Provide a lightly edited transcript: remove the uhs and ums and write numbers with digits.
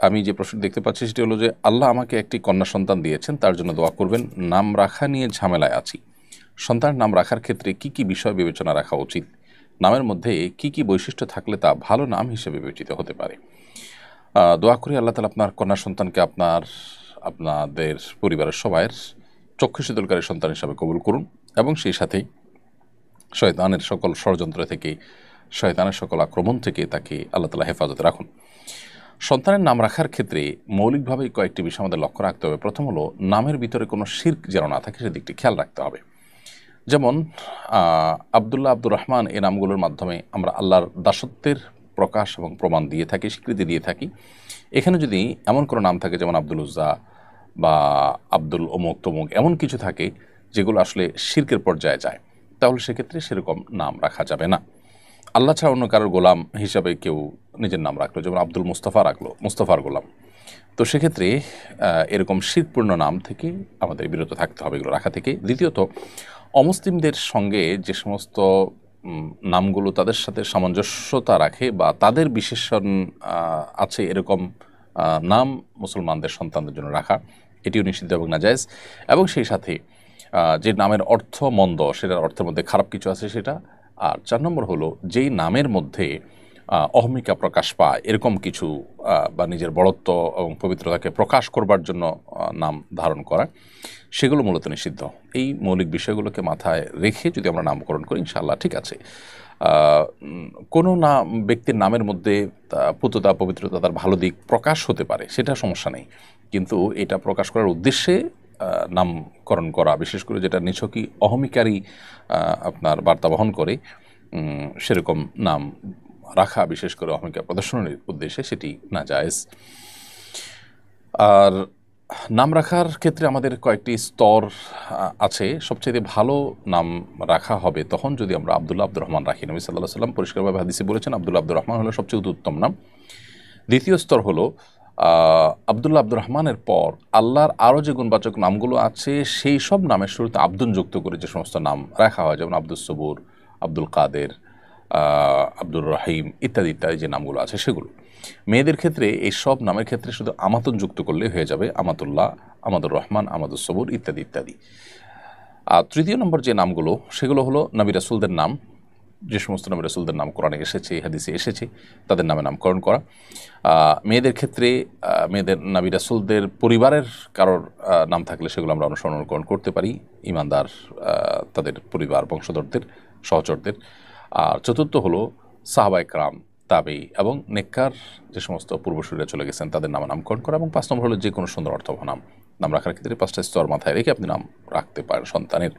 আমি যে প্রশ্ন দেখতে পাচ্ছি সেটি হলো যে আল্লাহ আমাকে একটি কন্যা সন্তান দিয়েছেন, তার জন্য দোয়া করবেন। নাম রাখা নিয়ে ঝামেলায় আছি। সন্তানের নাম রাখার ক্ষেত্রে কি কি বিষয় বিবেচনা রাখা উচিত? নামের মধ্যে কি কি বৈশিষ্ট্য থাকলে তা ভালো নাম হিসেবে বিবেচিত হতে পারে? দোয়া করি আল্লাহ তাআলা আপনার কন্যা সন্তানকে আপনাদের পরিবারের সবাইয়ের চক্ষু শীতলকারী সন্তান হিসাবে কবুল করুন, এবং সেই সাথেই শয়তানের সকল ষড়যন্ত্র থেকে, শয়তানের সকল আক্রমণ থেকে তাকে আল্লাহ তাআলা হেফাজতে রাখুন। সন্তানের নাম রাখার ক্ষেত্রে মৌলিকভাবেই কয়েকটি বিষয় আমাদের লক্ষ্য রাখতে হবে। প্রথম হলো, নামের ভিতরে কোনো শিরক যেন না থাকে সেদিকটি খেয়াল রাখতে হবে। যেমন আবদুল্লাহ, আব্দুর রহমান এই নামগুলোর মাধ্যমে আমরা আল্লাহর দাসত্বের প্রকাশ এবং প্রমাণ দিয়ে থাকি, স্বীকৃতি দিয়ে থাকি। এখানে যদি এমন কোনো নাম থাকে যেমন আব্দুল উজ্জা বা আব্দুল অমুক তমুক এমন কিছু থাকে যেগুলো আসলে শিরকের পর্যায়ে যায়, তাহলে সেক্ষেত্রে সেরকম নাম রাখা যাবে না। আল্লাহ ছাড়া অন্য কারোর গোলাম হিসাবে কেউ নিজের নাম রাখলো, যেমন আব্দুল মুস্তাফা রাখলো, মুস্তাফার গোলাম, তো সেক্ষেত্রে এরকম শিরকপূর্ণ নাম থেকে আমাদের বিরত থাকতে হবে এগুলো রাখা থেকে। দ্বিতীয়ত, অমুসলিমদের সঙ্গে যে সমস্ত নামগুলো তাদের সাথে সামঞ্জস্যতা রাখে বা তাদের বিশেষণ আছে এরকম নাম মুসলমানদের সন্তানদের জন্য রাখা, এটিও নিষিদ্ধ এবং নাজায়েজ। এবং সেই সাথে যে নামের অর্থ মন্দ, সেটার অর্থের মধ্যে খারাপ কিছু আছে সেটা। আর 4 নম্বর হলো, যেই নামের মধ্যে অহমিকা প্রকাশ পায় এরকম কিছু বা নিজের বড়ত্ব এবং পবিত্রতাকে প্রকাশ করবার জন্য নাম ধারণ করা, সেগুলো মূলত নিষিদ্ধ। এই মৌলিক বিষয়গুলোকে মাথায় রেখে যদি আমরা নামকরণ করি ইনশাআল্লাহ ঠিক আছে। কোনো ব্যক্তির নামের মধ্যে পুততা, পবিত্রতা, তার ভালো দিক প্রকাশ হতে পারে, সেটা সমস্যা নেই, কিন্তু এটা প্রকাশ করার উদ্দেশ্যে নামকরণ করা, বিশেষ করে যেটা নিছকই অহমিকারী আপনার বার্তা বহন করে, সেরকম নাম রাখা, বিশেষ করে অহমিকা প্রদর্শনের উদ্দেশ্যে, সেটি নাজায়েজ। আর নাম রাখার ক্ষেত্রে আমাদের কয়েকটি স্তর আছে। সবচেয়ে ভালো নাম রাখা হবে তখন যদি আমরা আবদুল্লাহ, আব্দুর রহমান রাখি। নবী সাল্লাল্লাহু আলাইহি ওয়াসাল্লাম পরিষ্কারভাবে হাদিসে বলেছেন আবদুল্লাহ, আব্দুর রহমান হলো সবচেয়ে উত্তম নাম। দ্বিতীয় স্তর হলো আবদুল্লাহ, আব্দুর রহমানের পর আল্লাহর আরও যে গুণবাচক নামগুলো আছে সেই সব নামের শুরুতে আব্দুন যুক্ত করে যে সমস্ত নাম রাখা হয়, যেমন আব্দুস সবুর, আব্দুল কাদের, আব্দুর রহিম ইত্যাদি ইত্যাদি যে নামগুলো আছে সেগুলো। মেয়েদের ক্ষেত্রে এই সব নামের ক্ষেত্রে শুধু আমাতুন যুক্ত করলেই হয়ে যাবে, আমাতুল্লাহ, আমাদুর রহমান, আমাদুস সবুর ইত্যাদি ইত্যাদি। আর তৃতীয় নম্বর যে নামগুলো সেগুলো হলো নবী রাসূলদের নাম। যে সমস্ত নবী রাসূলদের নাম কোরআনে এসেছে, হাদিসে এসেছে, তাদের নামে নামকরণ করা। মেয়েদের ক্ষেত্রে মেয়েদের নবী রাসূলদের পরিবারের কারোর নাম থাকলে সেগুলো আমরা অনুকরণ করতে পারি, ঈমানদার তাদের পরিবার, বংশধরদের, সহচরদের। আর চতুর্থ হলো সাহাবায়ে কেরাম, তাবেঈ এবং নেককার যে সমস্ত পূর্বসূরীরা চলে গেছেন তাদের নামে নামকরণ করা। এবং 5 নম্বর হলো যে কোনো সুন্দর অর্থবহ নাম রাখার ক্ষেত্রে 5টা স্তর মাথায় রেখে আপনি নাম রাখতে পারেন সন্তানের।